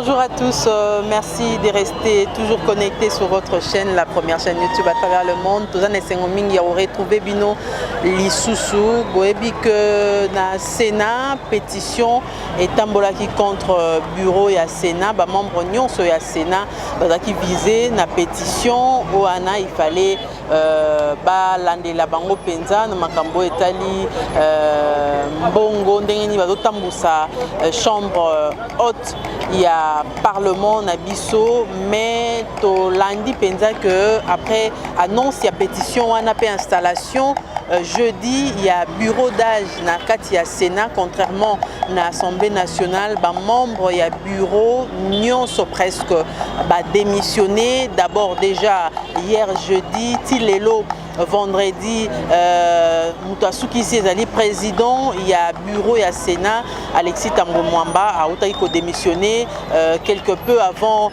Bonjour à tous, merci de rester toujours connectés sur votre chaîne, la première chaîne YouTube à travers le monde. Tous les Sengoming ont retrouvé Bino Lisusu, Goebi que na Sénat, pétition et Tambolaki contre bureau et à Sénat, membre Nyon sur ya Sénat, qui visait na pétition où ana il fallait lande la bango penza na makambo etali mbongo ndenge ni bazotambusa chambre haute ya parlement na biso, mais to landi penza que après annonce ya pétition wana pe installation jeudi il y a bureau d'âge na kati ya Sénat, contrairement na Assemblée nationale membre ya bureau nyonso presque démissionné d'abord déjà hier jeudi tilelo vendredi Moutasuki Ezali président il y a bureau et à Sénat Alexis Tambo Mwamba a aussi démissionné quelque peu avant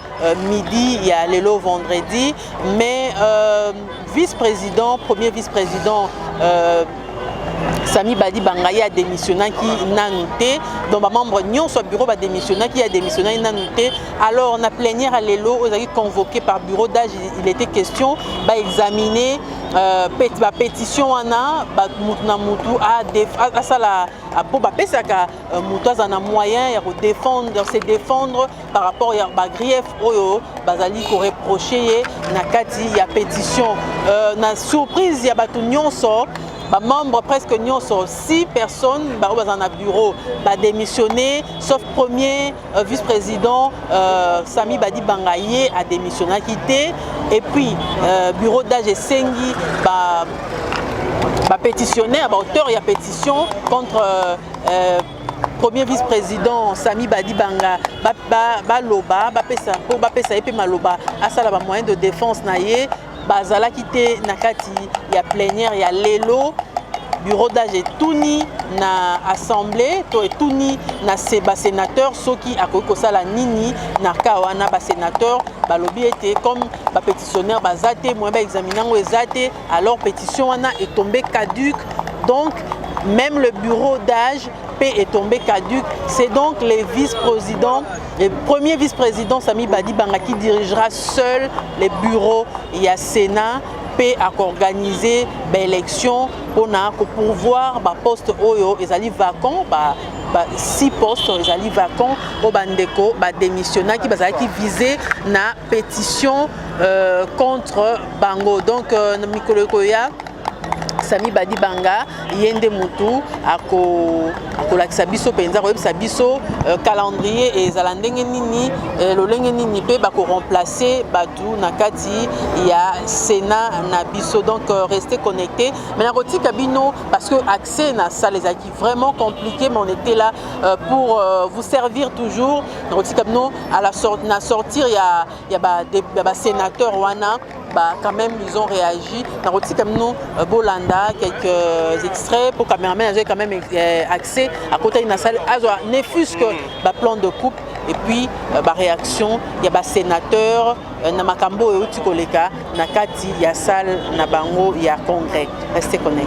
midi il y a lelo vendredi, mais vice-président premier vice-président Sami Badi Bangaye a démissionné qui n'a noté, donc membre Nyon soit bureau a démissionné qui a démissionné n'a noté. Alors on a plénière à l'élo, on a convoqué par bureau d'âge, il était question d'examiner la pétition ana mutna mutu à ça la pour pesaka mutu a moyen de défendre se défendre par rapport à grief oyo bazali ko reprocher na kati ya pétition na surprise ya batu nyonso membre presque nyonso 6 personnes dans un bureau démissionné sauf premier vice-président Sami Badi Bangaye a démissionné quitté, et puis bureau d'âge Sengi pétitionnaire auteur il y a pétition contre premier vice-président Sami Badi Banga loba pesa epe maloba asala ba moyen de défense naie bazala quitté nakati ya plénière ya lelo bureau d'âge et touni na assemblée to et touni na seba sénateur soki akoko sala nini na kawana ba sénateur balobi était comme ba pétitionnaire bazate moi ba examiner ngo ezate, alors pétition wana est tombée caduque, donc même le bureau d'âge est tombé caduque. C'est donc les vice-présidents, le premier vice-président Sami Badi Banga qui dirigera seul les bureaux et à Sénat à organiser l'élection pour pouvoir poste oyo ezali vacant 6 postes ezali vacant au bandeko démissionnaire qui visait na pétition contre bango, donc Mikolo Koya Sami Badi Banga yende mutu akolakisa biso penza koyebisa biso calendrier et zalandenge nini lolenge nini pe bako remplacer batu na kati ya Sénat na biso, donc restez connectés. Mais na kotika bino parce que accès na salle les acquis vraiment compliqué, mais on était là pour vous servir toujours. Na kotika bino à la sortir il y a sénateur wana quand même ils ont réagi. Na kotika bino bolanda quelques extraits pour caméraman avait quand même accès à côté de la salle ne fût-ce que plan de coupe, et puis réaction il y a sénateur na makambo et outi koleka na kati ya salle na bango ya congrès. Restez connectés.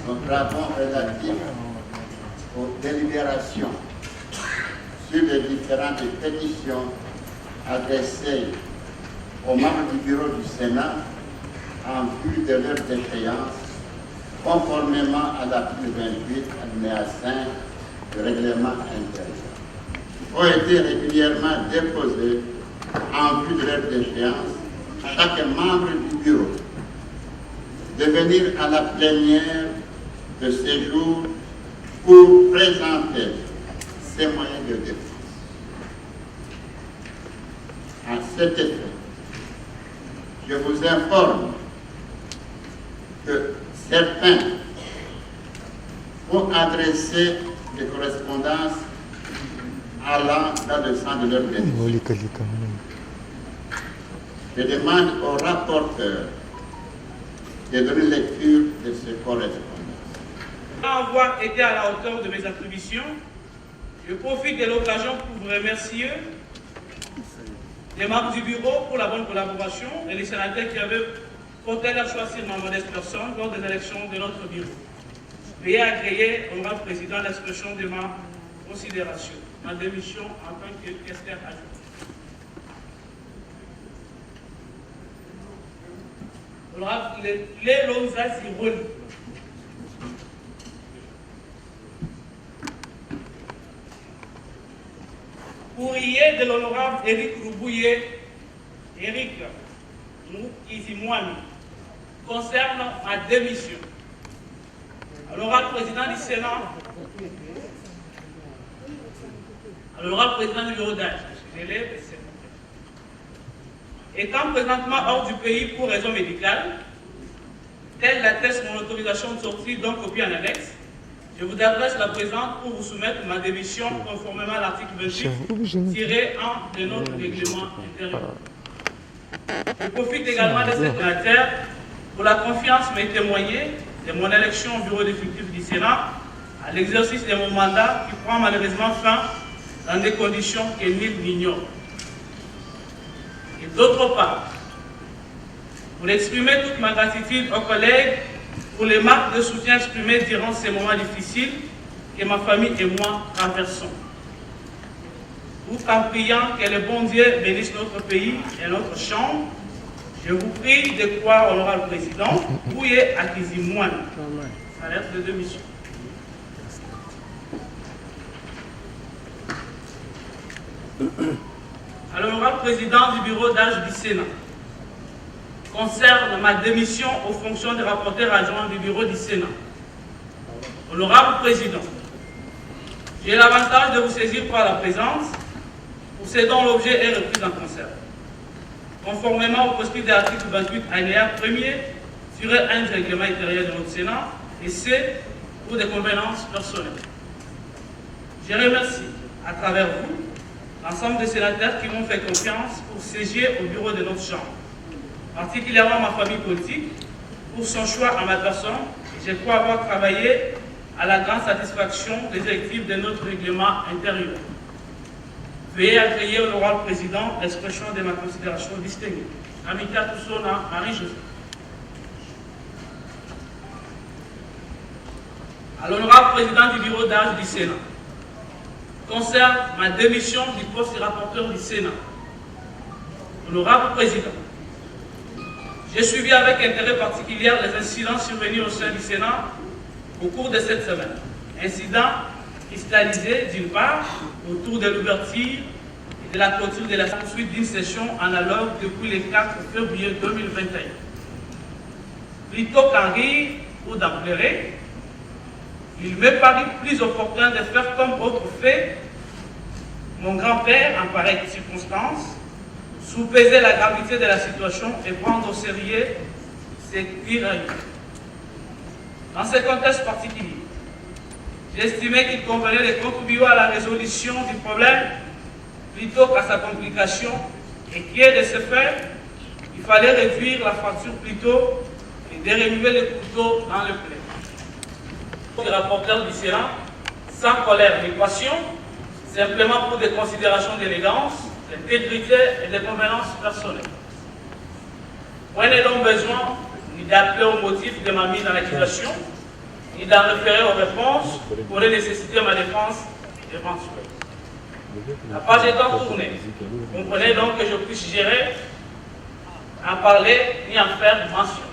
Nous travaux relatifs aux délibérations sur les différentes pétitions adressées aux membres du bureau du Sénat en vue de leur déchéance, conformément à l'article 28, alinéa 5 du règlement intérieur, ont été régulièrement déposées en vue de leur déchéance à chaque membre du bureau de venir à la plénière de séjour pour présenter ses moyens de défense. À cet effet, je vous informe que certains ont adressé des correspondances allant dans le sens de leur bénéfice. Je demande au rapporteur de donner lecture de ces correspondances. Sans avoir été à la hauteur de mes attributions, je profite de l'occasion pour vous remercier les membres du bureau pour la bonne collaboration et les sénateurs qui avaient porté leur choix sur ma modeste personne lors des élections de notre bureau. Veuillez agréer, honorable président, l'expression de ma considération, ma démission en tant que questeur adjoint. Honorable Lelonza Ziroli. Courrier de l'honorable Éric Roubouye, Éric Moukizimouani, concerne ma démission. L'honorable président du Sénat, l'honorable président du bureau d'âge, étant présentement hors du pays pour raison médicale, telle l'atteste mon autorisation de sortie, donc copie en annexe, je vous adresse la présente pour vous soumettre ma démission conformément à l'article 28-1 de notre règlement intérieur. Je profite également de cette matière pour la confiance m'est témoignée de mon élection au bureau définitif du Sénat à l'exercice de mon mandat qui prend malheureusement fin dans des conditions que nul n'ignore. Et d'autre part, pour exprimer toute ma gratitude aux collègues pour les marques de soutien exprimées durant ces moments difficiles que ma famille et moi traversons. Tout en priant que le bon Dieu bénisse notre pays et notre chambre, je vous prie de croire, honorable président, Bouye Akizimouane, sa lettre de démission. À l'honorable président du bureau d'âge du Sénat, concerne ma démission aux fonctions de rapporteur adjoint du bureau du Sénat. Honorable président, j'ai l'avantage de vous saisir par la présence pour ce dont l'objet est repris en concert. Conformément au postulat de l'article 28 alinéa 1er sur un règlement intérieur de notre Sénat, et c'est pour des convenances personnelles. Je remercie à travers vous l'ensemble des sénateurs qui m'ont fait confiance pour siéger au bureau de notre Chambre, particulièrement ma famille politique, pour son choix à ma personne, et je crois avoir travaillé à la grande satisfaction des directives de notre règlement intérieur. Veuillez agréer, honorable président, l'expression de ma considération distinguée. Amika Toussona, Marie-Josée. À l'honorable président du bureau d'âge du Sénat, concerne ma démission du poste de rapporteur du Sénat. Honorable président, j'ai suivi avec intérêt particulier les incidents survenus au sein du Sénat au cours de cette semaine. Incidents cristallisés d'une part autour de l'ouverture et de la clôture de la poursuite d'une session analogue depuis le 4 février 2021. Plutôt qu'en rire ou d'en pleurer, il me paraît plus opportun de faire comme autre fait mon grand-père en pareille circonstance, sous-peser la gravité de la situation et prendre au sérieux ces tiraillements. Dans ce contexte particulier, j'estimais qu'il convenait de contribuer à la résolution du problème plutôt qu'à sa complication et qui est de ce fait, il fallait réduire la fracture plutôt et de remuer le couteau dans le plaid. Le rapporteur du Sénat, sans colère ni passion, simplement pour des considérations d'élégance, d'intégrité et de convenance personnelle. Point n'est donc besoin ni d'appeler au motif de ma mise en accusation, ni d'en référer aux réponses pour les nécessiter ma défense éventuelle. La page étant tournée, comprenez donc que je puisse gérer, en parler ni en faire mention.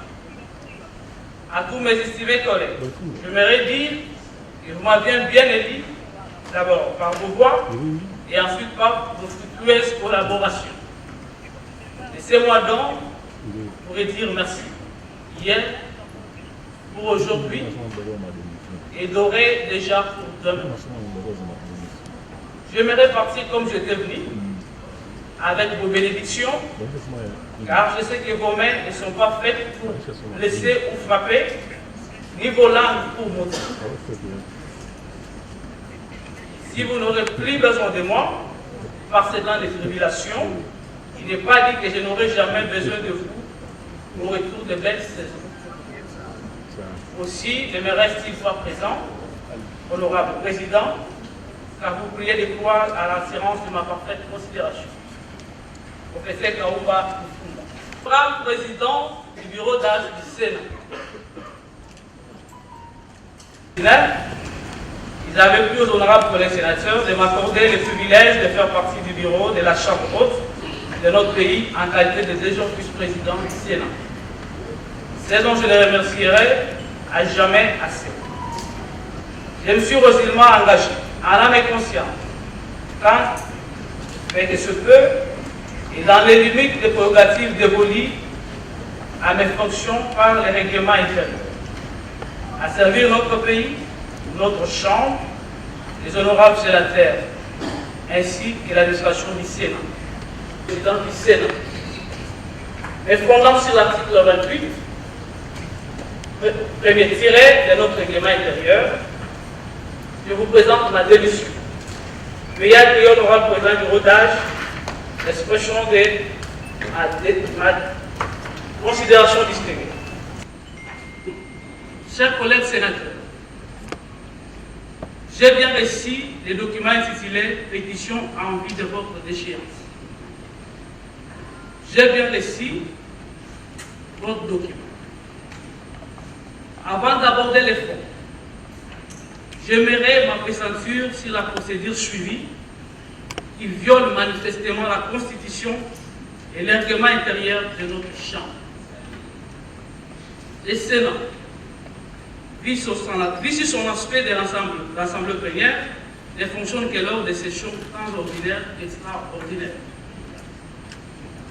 À tous mes estimés collègues, j'aimerais dire que vous m'avez bien élu, d'abord par vos voix et ensuite par vos fructueuses collaborations. Laissez-moi donc pour dire merci. Hier, pour aujourd'hui, et d'aurer déjà pour demain. j'aimerais partir comme j'étais venu, avec vos bénédictions, car je sais que vos mains ne sont pas faites pour blesser ou frapper, ni vos langues pour monter. Si vous n'aurez plus besoin de moi, par ces temps de tribulation, il n'est pas dit que je n'aurai jamais besoin de vous au retour de belles saisons. Aussi, je me reste une fois présent, honorable président, car vous priez de croire à l'assurance de ma parfaite considération. Professeur Kaouba Mufunda. Honorable président du bureau d'âge du Sénat. Ils avaient plu aux honorables collègues sénateurs de m'accorder le privilège de faire partie du bureau de la Chambre haute de notre pays en qualité de deuxième vice-président du Sénat. C'est dont je les remercierai à jamais assez. Je me suis résolument engagé, en âme et conscience, quand, fait que ce peut, et dans les limites des prérogatives dévolues à mes fonctions par les règlements intérieurs, à servir notre pays, notre Chambre, les honorables sénateurs, ainsi que l'administration du Sénat, président du Sénat. Mais fondant sur l'article 28, premier tiré de notre règlement intérieur, je vous présente ma démission. Veuillez accueillir l'honorable président du bureau d'âge l'expression de ma considération distinguée. Chers collègues sénateurs, j'ai bien reçu les documents intitulés « Pétition en vue de votre déchéance ». J'ai bien reçu votre document. Avant d'aborder les fonds, j'aimerais m'apesantir sur la procédure suivie qui viole manifestement la Constitution et le règlement intérieur de notre Chambre. Le Sénat vit sur son aspect de l'Assemblée plénière ne fonctionne que lors des sessions tant ordinaires qu'extraordinaires.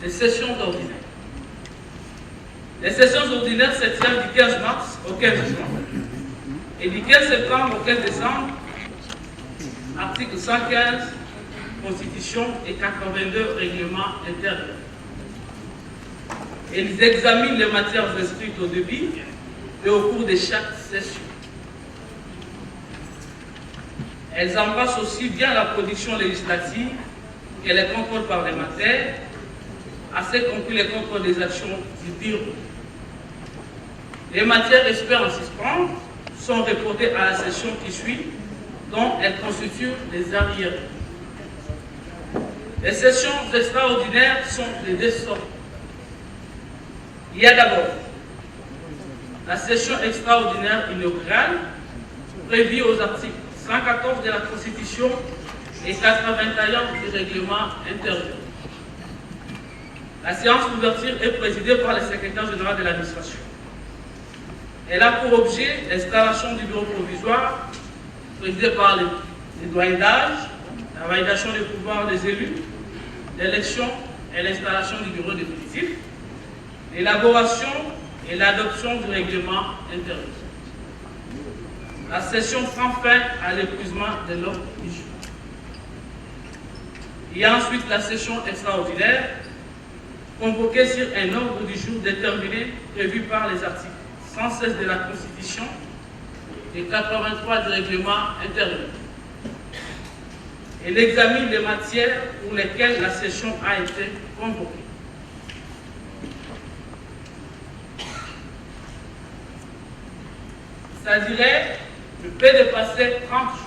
Les sessions ordinaires. Les sessions ordinaires se tiennent du 15 mars au 15 juin et du 15 septembre au 15 décembre, article 115, Constitution et 82 règlements intérieurs. Ils examinent les matières inscrites au début et au cours de chaque session. Elles embrassent aussi bien la production législative que les contrôles parlementaires, assez compris les contrôles des actions du bureau. Les matières restées en suspens sont reportées à la session qui suit, dont elles constituent les arriérés. Les sessions extraordinaires sont de deux sortes. Il y a d'abord la session extraordinaire inaugurale, prévue aux articles 114 de la Constitution et 81 du règlement intérieur. La séance d'ouverture est présidée par le secrétaire général de l'administration. Elle a pour objet l'installation du bureau provisoire, présidé par les doyens d'âge, la validation des pouvoirs des élus, l'élection et l'installation du bureau définitif, l'élaboration et l'adoption du règlement intérieur. La session prend fin à l'épuisement de l'ordre du jour. Il y a ensuite la session extraordinaire, convoquée sur un ordre du jour déterminé, prévu par les articles 116 de la Constitution et 83 du règlement intérieur. Elle examine les matières pour lesquelles la session a été convoquée. Ça dirait ne peut dépasser 30 jours.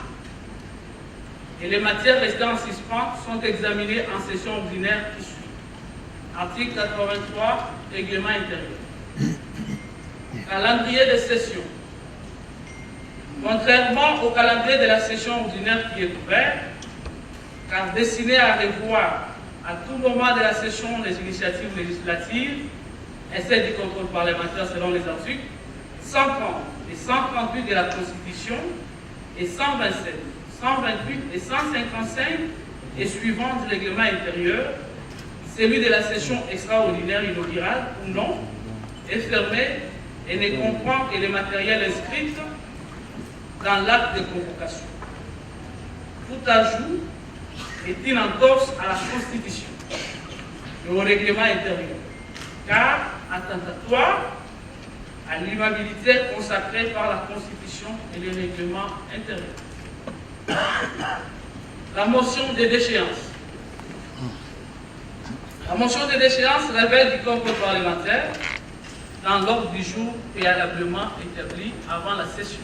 Et les matières restées en suspens sont examinées en session ordinaire qui suit. Article 83, règlement intérieur. Calendrier de session. Contrairement au calendrier de la session ordinaire qui est ouvert, car destiné à revoir à tout moment de la session les initiatives législatives et celles du contrôle parlementaire selon les articles 130 et 138 de la Constitution et 127, 128 et 155 et suivant du règlement intérieur, celui de la session extraordinaire inaugurale ou non est fermé et ne comprend que les matériels inscrits dans l'acte de convocation. Tout ajout est une entorse à la Constitution et au règlement intérieur, car attentatoire à l'immobilité consacrée par la Constitution et les règlements intérieurs. La motion de déchéance. La motion de déchéance révèle du concours parlementaire dans l'ordre du jour préalablement établi avant la session.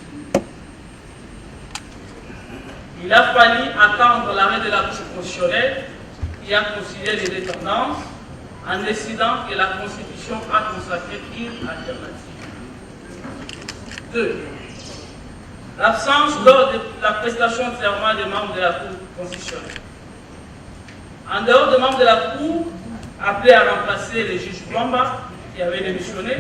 Il a fallu attendre l'arrêt de la Cour constitutionnelle qui a considéré les dépendances en décidant que la Constitution a consacré une alternative. 2. L'absence lors de la prestation de serment des membres de la Cour constitutionnelle. En dehors des membres de la Cour, appelés à remplacer les juges Bamba qui avaient démissionné,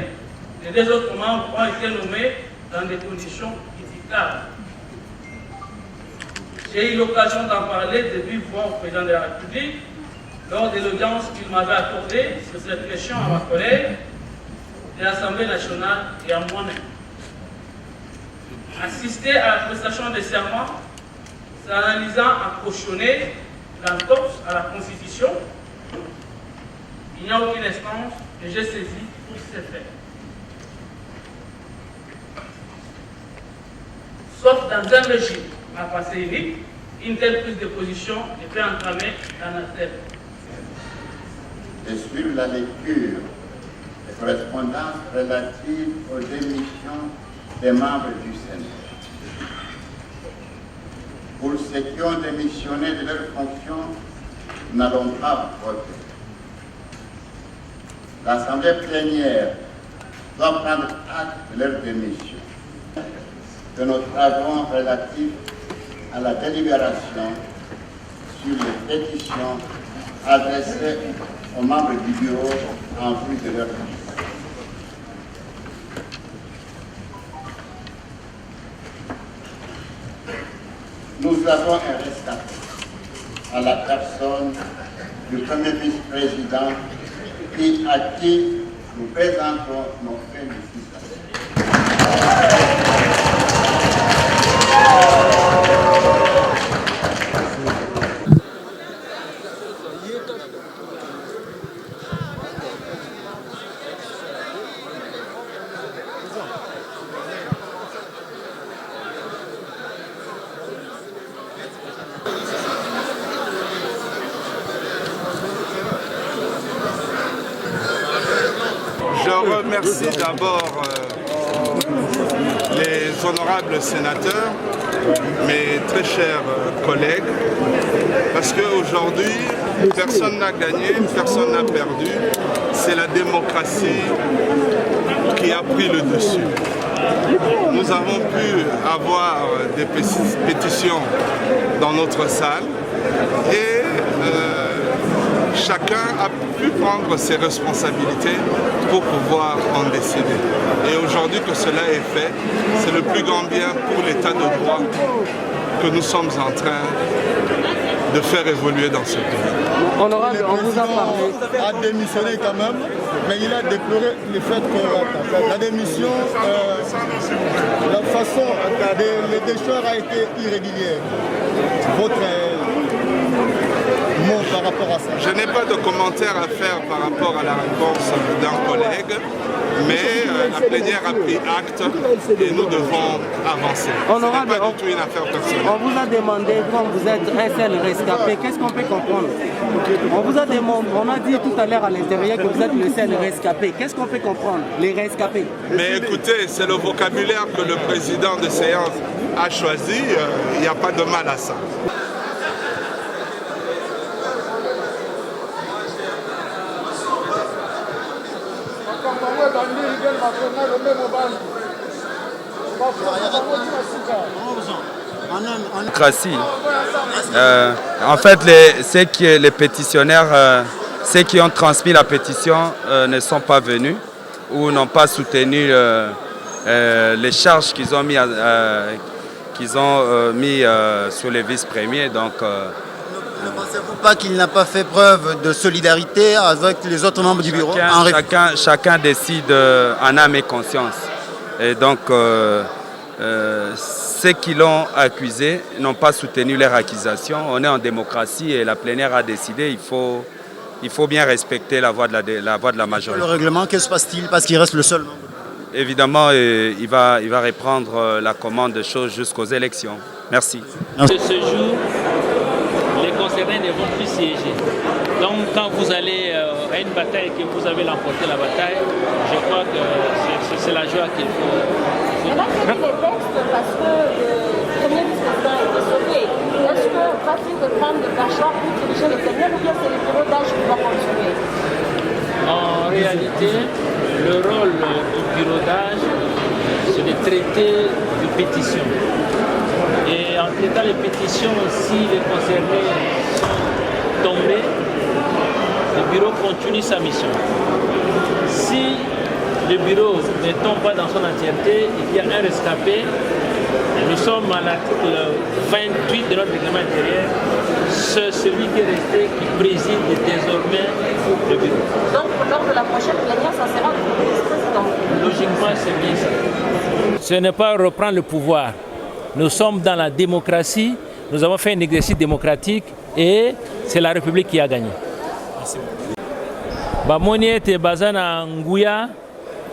les deux autres membres ont été nommés dans des conditions critiquables. J'ai eu l'occasion d'en parler de vive voix au président de la République lors de l'audience qu'il m'avait accordée sur cette question à ma collègue de l'Assemblée nationale et à moi-même. Assister à la prestation des serments, c'est analysant à cautionner l'entorse à la Constitution. Il n'y a aucune instance que j'ai saisie pour ce faire. Sauf dans un régime à passé unique, une telle prise de position ne peut entamer l'anathème. Et sur la lecture des correspondances relatives aux démissions des membres du Sénat. Pour ceux qui ont démissionné de leurs fonctions, nous n'allons pas voter. L'Assemblée plénière doit prendre acte de leur démission. Que nous travaux relatifs à la délibération sur les pétitions adressées aux membres du bureau en vue de leur démission. Nous avons un rescapé à la personne du premier vice-président à qui nous présentons nos félicitations. Je remercie d'abord les honorables sénateurs, mes très chers collègues, parce qu'aujourd'hui, personne n'a gagné, personne n'a perdu. C'est la démocratie qui a pris le dessus. Nous avons pu avoir des pétitions dans notre salle et chacun a pu prendre ses responsabilités pour pouvoir en décider. Et aujourd'hui que cela est fait, c'est le plus grand bien pour l'état de droit que nous sommes en train de faire évoluer dans ce pays. Honorable, on vous a parlé. A démissionné quand même, mais il a déploré le fait que la démission, la façon de déchoir a été irrégulière. Votre mot par rapport à ça? Je n'ai pas de commentaire à faire par rapport à la réponse d'un collègue, mais la plénière a pris acte et nous devons avancer. Ce n'est pas du tout une affaire personnelle. On vous a demandé, quand vous êtes un seul rescapé, qu'est-ce qu'on peut comprendre? On vous a demandé, on a dit tout à l'heure à l'intérieur que vous êtes le seul rescapé. Qu'est-ce qu'on peut comprendre, les rescapés? Mais écoutez, c'est le vocabulaire que le président de séance a choisi, il n'y a pas de mal à ça. En fait, les pétitionnaires, ceux qui ont transmis la pétition ne sont pas venus ou n'ont pas soutenu les charges qu'ils ont mis, sur les vice-premiers. Donc, ne pensez-vous pas qu'il n'a pas fait preuve de solidarité avec les autres membres du bureau? Chacun décide en âme et conscience. Et donc, ceux qui l'ont accusé n'ont pas soutenu leur accusation. On est en démocratie et la plénière a décidé, il faut bien respecter la voix de la majorité. Le règlement, que se passe-t-il parce qu'il reste le seul membre? Évidemment, il va reprendre la commande des choses jusqu'aux élections. Merci. De ce jour, les concernés ne vont plus siéger. Donc quand vous allez à une bataille et que vous avez remporté la bataille, je crois que c'est la joie qu'il faut. On a fait des textes parce que le premier vice-président a été sauvé. Est-ce que Patrick peut prendre le cachot pour diriger les plénières ou bien c'est le bureau d'âge qui va continuer? En réalité, le rôle du bureau d'âge, c'est de traiter des pétitions. Et en traitant les pétitions, si les concernés sont tombés, le bureau continue sa mission. Si le bureau ne tombe pas dans son entièreté et qu'il y a un rescapé, nous sommes à l'article 28 de notre règlement intérieur, c'est celui qui est resté qui préside désormais le bureau. Donc lors de la prochaine plénière, ça sera le vice-président. Logiquement, c'est bien ça. Ce n'est pas reprendre le pouvoir. Nous sommes dans la démocratie, nous avons fait un exercice démocratique et c'est la République qui a gagné. Merci beaucoup. Bamoni ete bazana nguya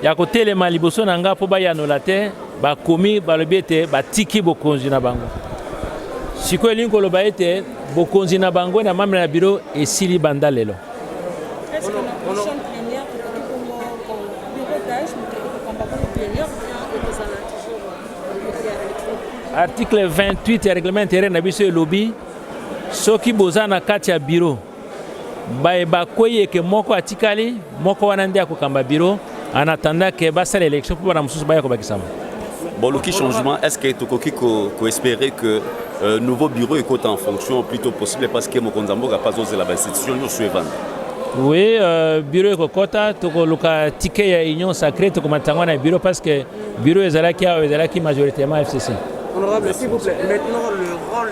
ya kotelema liboso na nga po bayanola te bakomi balobi ete batiki bokonzi na bango. Sikoyo elingi koloba ete bokonzi na bango na mamela na biro esili banda lelo. Est-ce que la prochaine plénière au bureau d'âge Article 28 ya règlement intérieur na biso elobi soki boza na kati ya bureau ba koye ke moko atikali moko wana nde akokamba bureau en attendant que basala élection pour bana mususu baya kobakisama. Bon, le changement, est-ce que tu peux espérer que le nouveau bureau est en fonction le plus tôt possible parce que mon Konzambo n'a pas osé la institution suivante? Oui, bureau Kokota, tokoluka ticket ya union sacrée tokomatangwa na bureau parce que bureau ezalaki majoritairement FCC. Honorable, s'il vous plaît, maintenant le rôle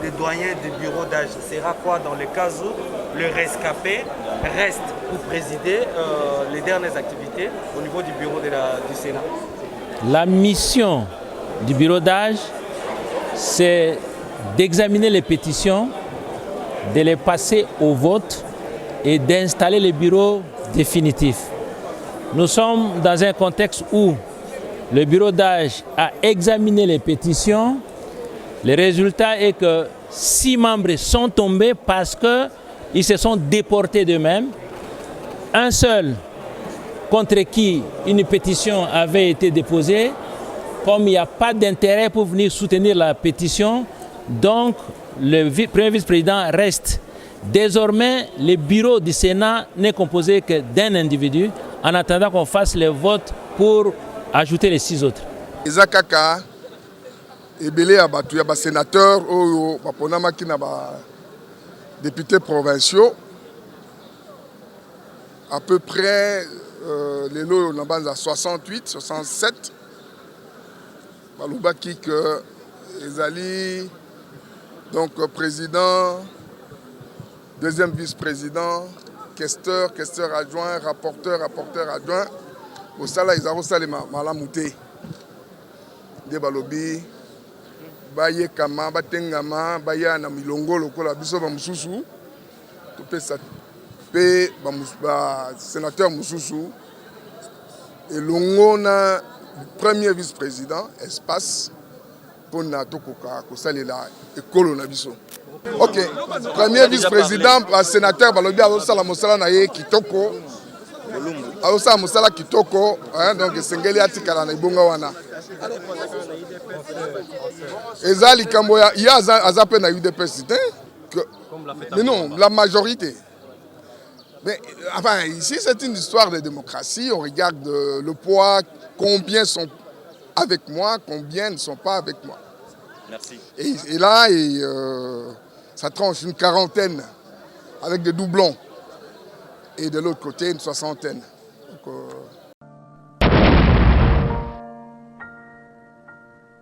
des doyens du bureau d'âge sera quoi dans le cas où le rescapé reste pour présider les dernières activités au niveau du bureau du Sénat? La mission du bureau d'âge, c'est d'examiner les pétitions, de les passer au vote et d'installer le bureau définitif. Nous sommes dans un contexte où le bureau d'âge a examiné les pétitions. Le résultat est que 6 membres sont tombés parce qu'ils se sont déportés d'eux-mêmes. Un seul contre qui une pétition avait été déposée, comme il n'y a pas d'intérêt pour venir soutenir la pétition, donc le premier vice-président reste. Désormais, le bureau du Sénat n'est composé que d'un individu, en attendant qu'on fasse le vote pour ajouter les 6 autres. Ezakaka ebele abatu ya ba sénateur oyo baponamaki na ba députés provinciaux à peu près les lots na banza 68 67 balobaki que ezali donc président, deuxième vice-président, questeur adjoint, rapporteur adjoint. Au sala izaro salema malamute de balobi baye kama batengama baya na milongo lokola biso ba mususu to pesa pe ba sénateur mususu et longo na premier vice-président espace pour na tokoka ko salela ekolo na biso. OK, premier vice-président ba sénateur balobi azo sala mosala na ye kitoko. Alors ça musala kitoko donc sengeli atikala na ibonga wana ezali kambo ya azape na UDPS que mais non la majorité mais enfin ici c'est une histoire de démocratie. On regarde le poids, combien sont avec moi, combien ne sont pas avec moi. Merci. Et là ça tranche une quarantaine avec des doublons. Et de l'autre côté, une 60aine. Donc,